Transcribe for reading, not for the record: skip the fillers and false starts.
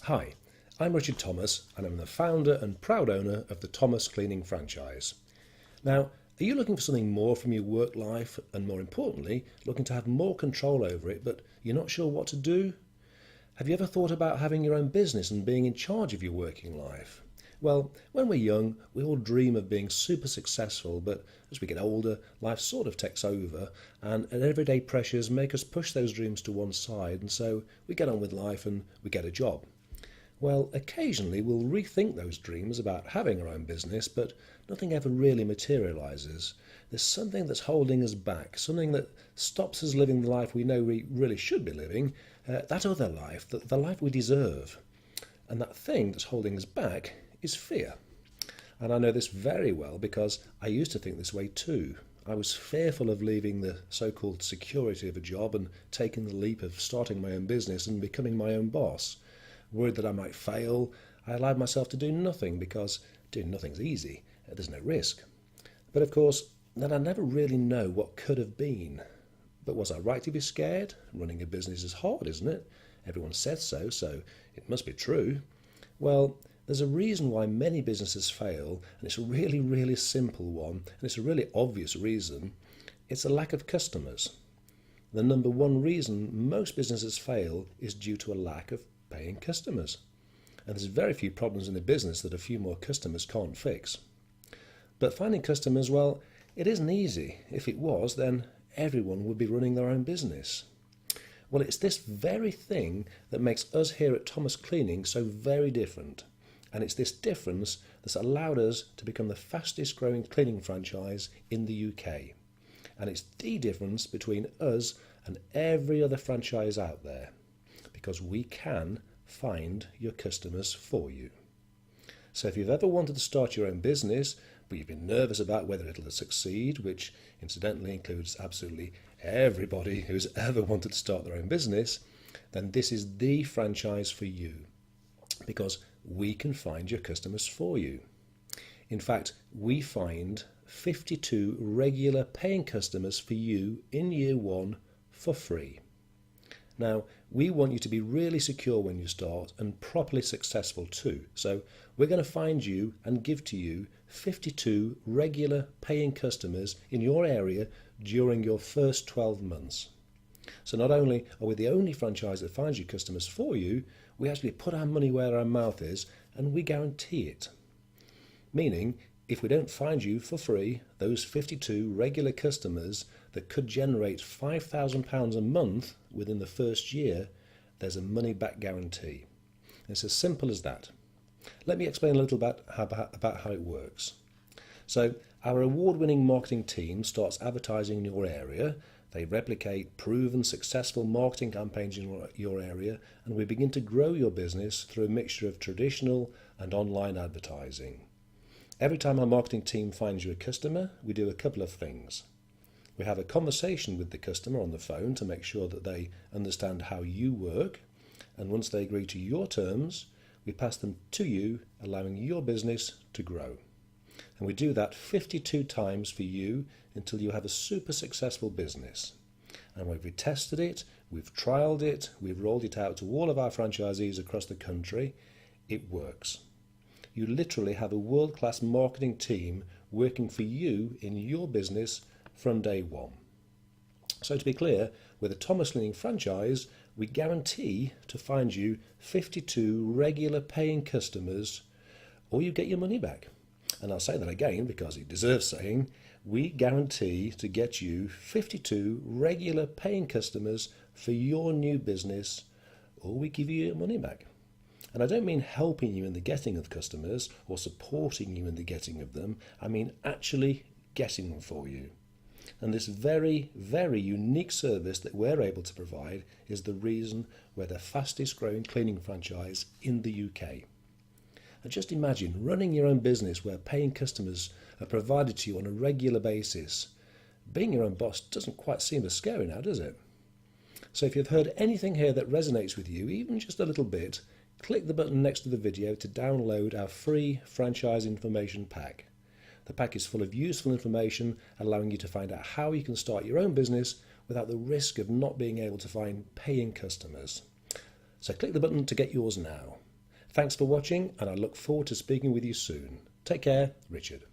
Hi, I'm Richard Thomas and I'm the founder and proud owner of the Thomas Cleaning franchise. Now, are you looking for something more from your work life and, more importantly, looking to have more control over it but you're not sure what to do? Have you ever thought about having your own business and being in charge of your working life? Well, when we're young, we all dream of being super successful, but as we get older, life sort of takes over, and everyday pressures make us push those dreams to one side, and so we get on with life and we get a job. Well, occasionally we'll rethink those dreams about having our own business, but nothing ever really materialises. There's something that's holding us back, something that stops us living the life we know we really should be living, that other life, the life we deserve. And that thing that's holding us back is fear. And I know this very well because I used to think this way too. I was fearful of leaving the so-called security of a job and taking the leap of starting my own business and becoming my own boss. Worried that I might fail, I allowed myself to do nothing because doing nothing's easy, there's no risk. But of course, then I never really know what could have been. But was I right to be scared? Running a business is hard, isn't it? Everyone says so, so it must be true. Well, there's a reason why many businesses fail, and it's a really, really simple one, and it's a really obvious reason. It's a lack of customers. The number one reason most businesses fail is due to a lack of paying customers. And there's very few problems in a business that a few more customers can't fix. But finding customers, well, it isn't easy. If it was, then everyone would be running their own business. Well, it's this very thing that makes us here at Thomas Cleaning so very different. And it's this difference that's allowed us to become the fastest growing cleaning franchise in the UK. And it's the difference between us and every other franchise out there, because we can find your customers for you. So if you've ever wanted to start your own business, but you've been nervous about whether it'll succeed, which incidentally includes absolutely everybody who's ever wanted to start their own business, then this is the franchise for you, because we can find your customers for you. In fact, we find 52 regular paying customers for you in year one for free. Now, we want you to be really secure when you start and properly successful too. So we're going to find you and give to you 52 regular paying customers in your area during your first 12 months. So not only are we the only franchise that finds you customers for you, we actually put our money where our mouth is and we guarantee it. Meaning, if we don't find you for free, those 52 regular customers that could generate £5,000 a month within the first year, there's a money-back guarantee. It's as simple as that. Let me explain a little bit about how it works. So, our award-winning marketing team starts advertising in your area. They replicate proven successful marketing campaigns in your area, and we begin to grow your business through a mixture of traditional and online advertising. Every time our marketing team finds you a customer, we do a couple of things. We have a conversation with the customer on the phone to make sure that they understand how you work, and once they agree to your terms, we pass them to you, allowing your business to grow. And we do that 52 times for you until you have a super successful business. And we've tested it, we've trialed it, we've rolled it out to all of our franchisees across the country. It works. You literally have a world-class marketing team working for you in your business from day one. So to be clear, with a Thomas Cleaning franchise, we guarantee to find you 52 regular paying customers, or you get your money back. And I'll say that again because it deserves saying. We guarantee to get you 52 regular paying customers for your new business, or we give you your money back. And I don't mean helping you in the getting of customers or supporting you in the getting of them. I mean actually getting them for you. And this very, very unique service that we're able to provide is the reason we're the fastest growing cleaning franchise in the UK. And just imagine running your own business where paying customers are provided to you on a regular basis. Being your own boss doesn't quite seem as scary now, does it? So if you've heard anything here that resonates with you, even just a little bit, click the button next to the video to download our free franchise information pack. The pack is full of useful information allowing you to find out how you can start your own business without the risk of not being able to find paying customers. So click the button to get yours now. Thanks for watching, and I look forward to speaking with you soon. Take care, Richard.